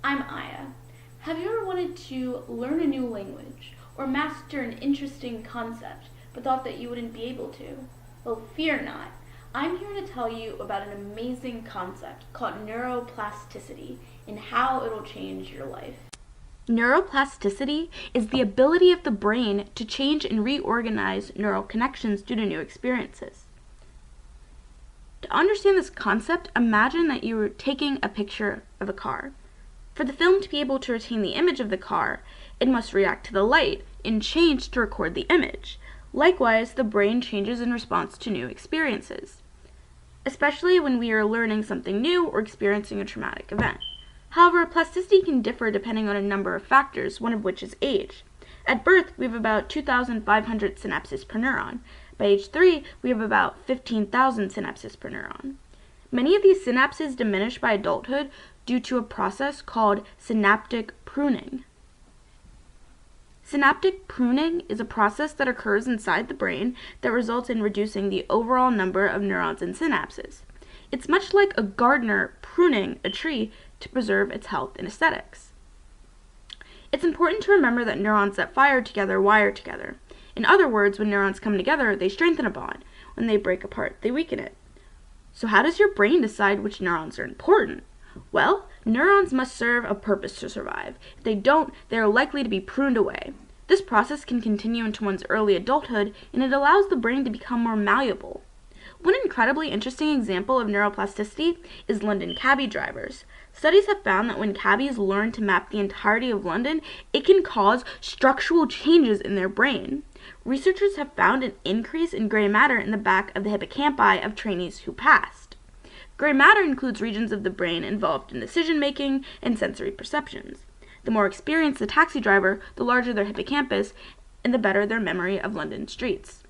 I'm Ayia. Have you ever wanted to learn a new language or master an interesting concept but thought that you wouldn't be able to? Well, fear not. I'm here to tell you about an amazing concept called neuroplasticity and how it'll change your life. Neuroplasticity is the ability of the brain to change and reorganize neural connections due to new experiences. To understand this concept, imagine that you were taking a picture of a car. For the film to be able to retain the image of the car, it must react to the light and change to record the image. Likewise, the brain changes in response to new experiences, especially when we are learning something new or experiencing a traumatic event. However, plasticity can differ depending on a number of factors, one of which is age. At birth, we have about 2,500 synapses per neuron. By age 3, we have about 15,000 synapses per neuron. Many of these synapses diminish by adulthood due to a process called synaptic pruning. Synaptic pruning is a process that occurs inside the brain that results in reducing the overall number of neurons and synapses. It's much like a gardener pruning a tree to preserve its health and aesthetics. It's important to remember that neurons that fire together wire together. In other words, when neurons come together, they strengthen a bond. When they break apart, they weaken it. So how does your brain decide which neurons are important? Well, neurons must serve a purpose to survive. If they don't, they are likely to be pruned away. This process can continue into one's early adulthood, and it allows the brain to become more malleable. One incredibly interesting example of neuroplasticity is London cabbie drivers. Studies have found that when cabbies learn to map the entirety of London, it can cause structural changes in their brain. Researchers have found an increase in gray matter in the back of the hippocampi of trainees who passed. Gray matter includes regions of the brain involved in decision-making and sensory perceptions. The more experienced the taxi driver, the larger their hippocampus, and the better their memory of London streets.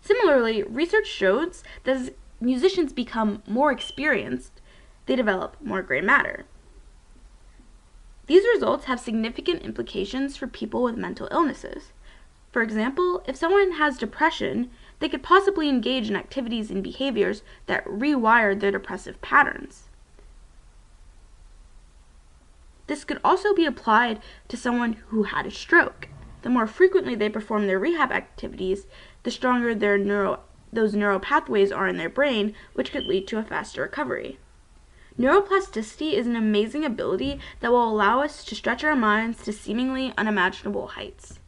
Similarly, research shows that as musicians become more experienced, they develop more gray matter. These results have significant implications for people with mental illnesses. For example, if someone has depression, they could possibly engage in activities and behaviors that rewire their depressive patterns. This could also be applied to someone who had a stroke. The more frequently they perform their rehab activities, the stronger those neural pathways are in their brain, which could lead to a faster recovery. Neuroplasticity is an amazing ability that will allow us to stretch our minds to seemingly unimaginable heights.